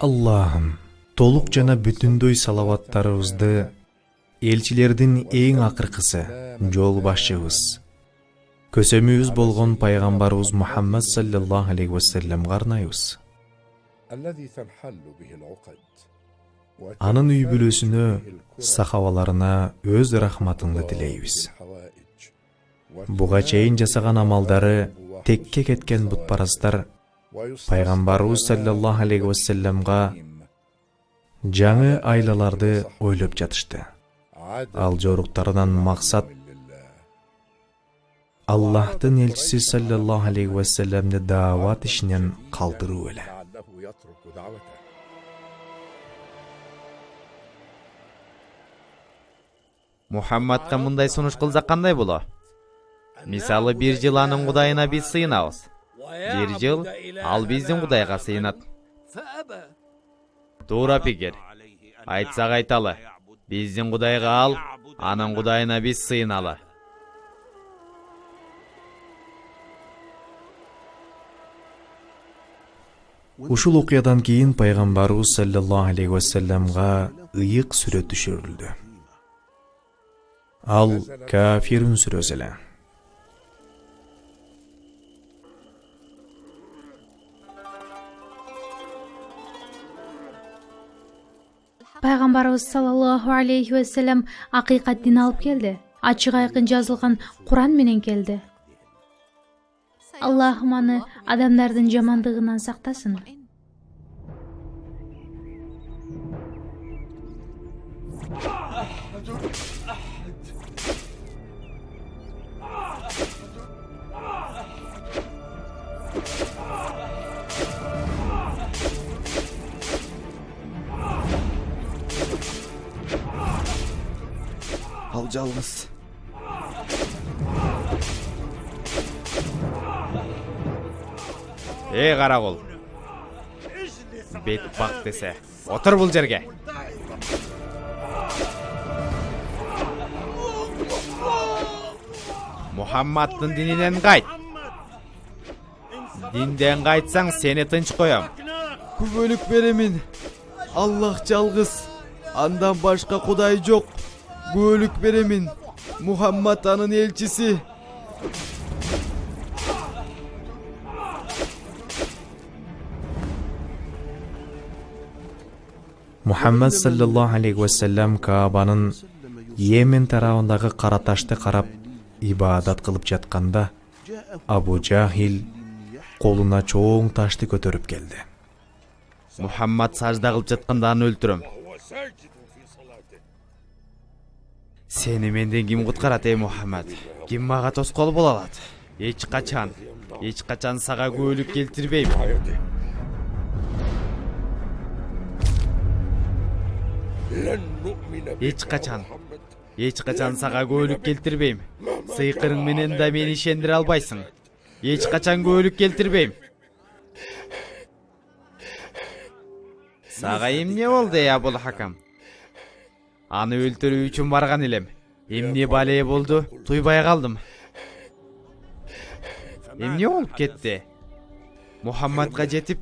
Аллахым, толук жана бүтүндөй салаваттарыбызды элчилердин эң акыркысы, жол башчыбыз, көсөмүбүз болгон пайгамбарыбыз Мухаммад саллаллаху алейхи вассаламга арнайбыз. Анын үй бүлөсүнө, сахабаларына өз рахматыңды тилейбиз. Буга чейин жасаган амалдары текке кеткен бутпарастар пайгамбарыбыз саллаллаху алейхи вассаламга жаңы айлаларды ойлоп жатышты. Ал жоруктарынан максат Аллахтын элчиси саллаллаху алейхи вассаламды даават ишинен калтыруу эле. Мухаммадка мындай сунуш кылсак кандай боло? Мисалы, бир жыл анын кудайына биз сыйынабыз. Бир жыл ал биздин кудайга сыйынат. Туура пикир. Айтсак айталы, биздин кудайга ал, анын кудайына биз сыйыналы. Ушул окуядан кийин пайгамбарыбыз саллаллаху алейхи вассаламга ыйык сүрөт түшүрүлдү. Ал Кафирун сүрөсү эле. Пайгамбарыбыз саллаллаху алейхи вассалам акыйкат дин алып келди. Ачык айкын жазылган Куран менен келди. Аллахым аны адамдардын жамандыгынан сактасын. Ал жалгыз. Карагол. Бет бак десе, отур бул жерге. Мухаммадтын дининен кайт. Динден кайтсаң, сени тынч коем. Күбөлүк беремин. Аллах жалгыз. Андан башка кудай жок. Күбөлүк беремин. Мухаммад анын элчиси. Мухаммад саллаллаху алейхи вассалам Каабанын Йемен тарабындагы кара ташты карап ибадат кылып жатканда, Абу Джахил колуна чоң ташты көтөрүп келди. Мухаммад сажда кылып жатканда аны өлтүрөм. Сени менден ким куткарат, эй Мухаммад? Ким мага тоскоол боло алат? Эч качан сага күбөлүк келтирбейм. Эч качан сага күбөлүк келтирбейм. Сыйкырың менен да мени ишендире албайсың. Эч качан күбөлүк келтирбейм. Сага эмне болду, эй Абул Хакам? Аны өлтүрүү үчүн барган элем. Эмне бале болду? Туйбай калдым. Эмне болуп кетти? Мухаммадга жетип,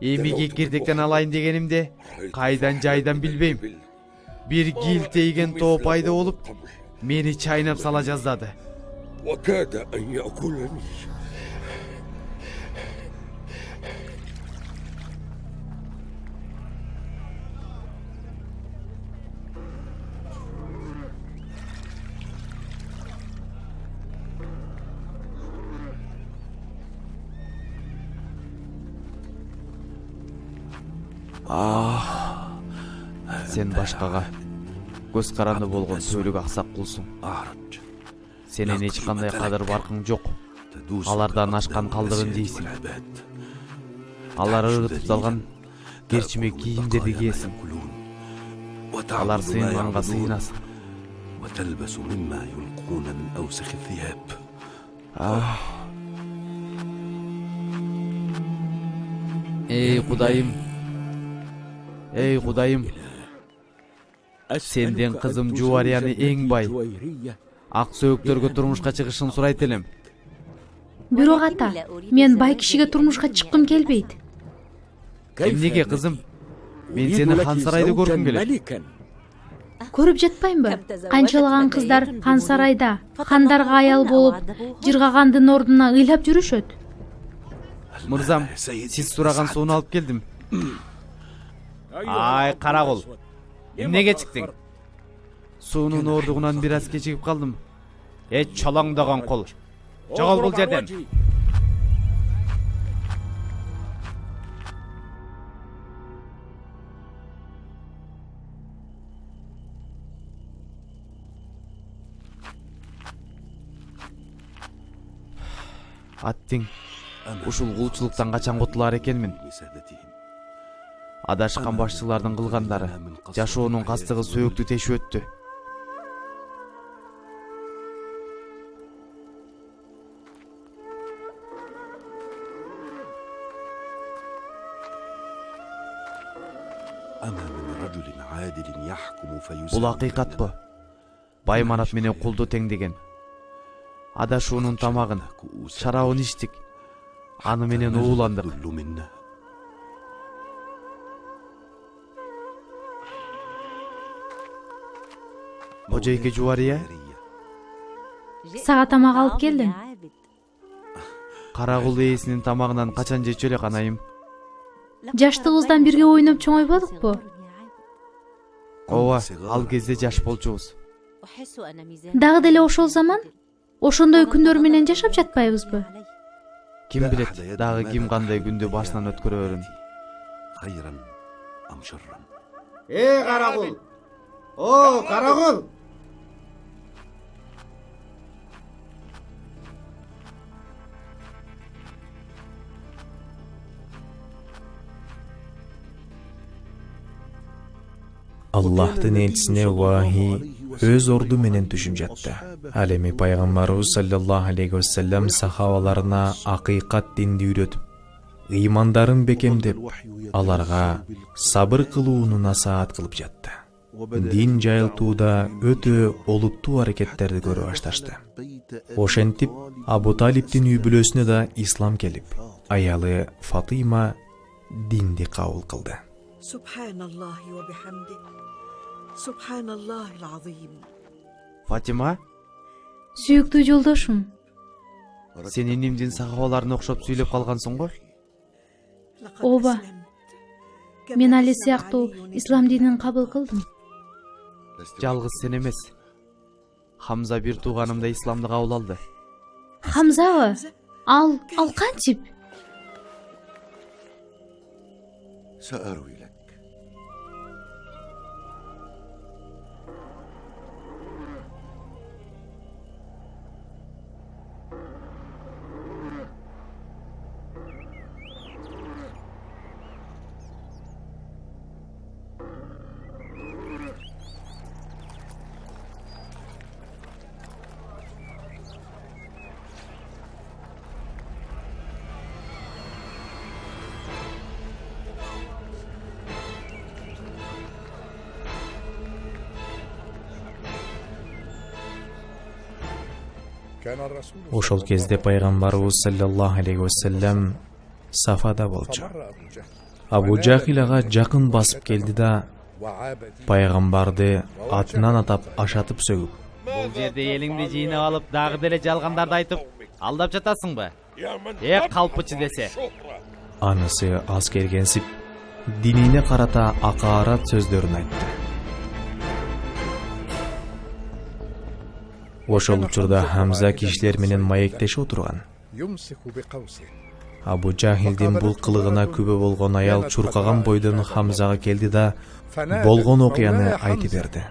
эмиге кирдектен алайын дегенимде, кайдан жайдан билбейм. Бир кил тийген тоо пайда болуп, мени чайнап сала жаздады. Сен башкага көз каранды болгон төлүк аксак кулсуң. Сенин эч кандай кадыр баркың жок. Алардан ашкан калдырын дейсиң. Алар ыргытып салган керчимек кийимдерди кийесиң. Алар сыйынганга сыйынасың. Эй Кудайым, сенден кызым Жуарияны эң бай, ак сөөгтөргө турмушка чыгышын сурайт элем. Бирок ата, мен бай кишиге турмушка чыккым келбейт. Эмнеге кызым? Мен сени хан сарайда көргүм келет. Көрүп жатпаймынбы? Канчалаган кыздар хан сарайда хандарга аял болуп, жыргагандын ордуна ыйлап жүрүшөт. Мырзам, сиз сураган сууну алып келдим. Ай, карагул. Эмнеге чыктың? Суунун ордугунан бир аз кечигип калдым. Чолоңдогон кол. Жогол бул жерден. Аттың ушул кулчулуктан качан кутулар экенмин? Адашкан башчылардын кылгандары жашоонун кастыгы сөөктү тешип өттү. Бул акыйкатпы? Байманат менен кулду теңдеген. Адашуунун тамагын, шарабын ичтик. Аны менен ууландык. Божойке жубария? Сага тамак алып келдим. Карагул ээсинин тамагынан качан жечү эле канайым? Жаштыгыбыздан бирге ойноп чоңойбодукпу? Ооба, ал кезде жаш болчубуз. Дагы деле ошол заман? Ошондой күндөр менен жашап жатпайбызбы? Ким билет, дагы ким кандай күндү башынан өткөрөрүн. Карагул! О, Карагул! Аллахтын элчисине вахий өз орду менен түшүп жатты. Ал эми пайгамбарыбыз саллаллаху алейхи вассалам сахабаларына акыйкат динди үйрөтүп, ыймандарын бекемдеп, аларга сабыр кылууну насаат кылып жатты. Дин жайылтууда өтө олуттуу аракеттерди көрө башташты. Ошентип, Абу Талиптин үй бүлөсүнө да ислам келип, аялы Фатыйма динди кабыл кылды. Фатима, Сүйүктүү жолдошум, сен энимдин сахабаларына окшоп сүйлөп калгансың го? ооба. Мен али сыяктуу ислам динин кабыл кылдым. Жалгыз сен эмес. Хамза бир тууганым да исламды кабыл алды. Хамзабы? Ал кантип? Ошол кезде пайгамбарыбыз саллаллаху алейхи вассалам Сафада болчу. Абу Жахил ага жакын басып келди да пайгамбарды атынан атап ашатып сөгүп: Бул жерде элиңди жыйнап алып, дагы деле жалгандарды айтып, алдап жатасыңбы? Калпычы десе. Анысы аз келгенсип, динине карата акаарат сөздөрүн айтты. Ошол учурда Хамза кишилер менен маектешип отурган. Абу Жахилдин бул кылыгына күбө болгон аял чуркаган бойдон Хамзага келди да болгон окуяны айтып берди.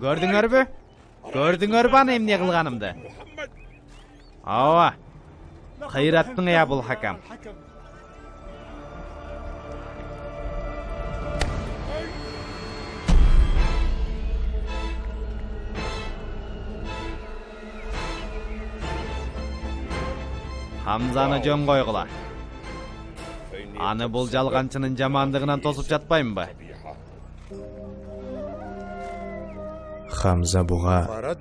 Көрдүңөрбү? Көрдүңөрбү аны эмне кылганымды? Ооба. Кайраттың я бул хакам. Хамзаны жөн койгула. Аны бул жалганчынын жамандыгынан тосуп жатпаймынбы? Хамза буга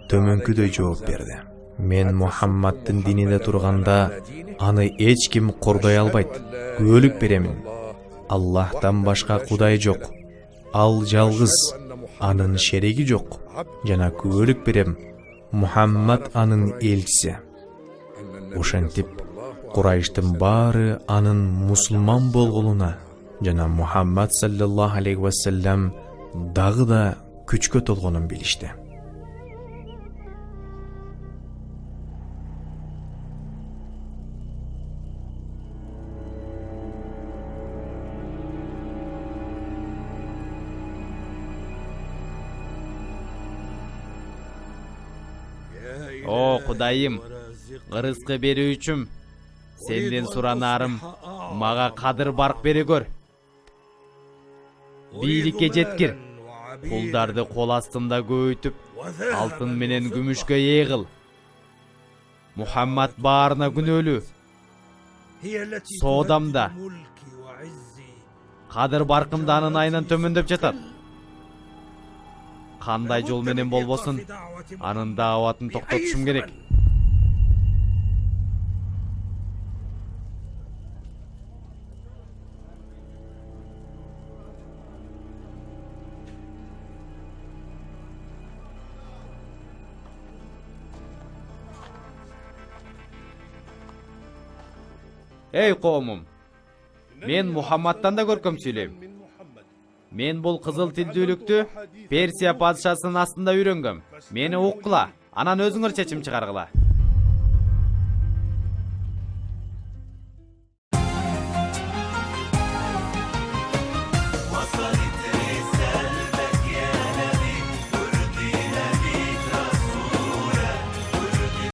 төмөнкүдөй жооп берди. Мен Мухаммаддын динине турганда аны эч ким кордой албайт. Күбөлүк беремин. Аллахтан башка кудай жок. Ал жалгыз, анын шериги жок. Жана күбөлүк берем, Мухаммад анын элчиси. Ошентип Курайштын баары анын мусулман болгонуна жана Мухаммад саллаллаху алейхи вассалам дагы да күчкө толгонун билишти. О Кудайым, ырыскы берүү үчүн сенден суранарым, мага кадыр барк бере көр. Бийликке жеткир, кулдарды кол астымда көбөйтүп, алтын менен күмүшкө ээ кыл. Мухаммад баарына күнөөлүү, соодамда, кадыр баркымда анын айынан төмөндөп жатат. Кандай жол менен болбосун, анын дааватын токтотушум керек. Эй коомум, мен Мухаммадтан да көркөм сүйлөйм. Мен бул кызыл тилдүүлүктү Персия падышасынын астында үйрөнгөм. Мени уккыла, анан өзүңөр чечим чыгаргыла.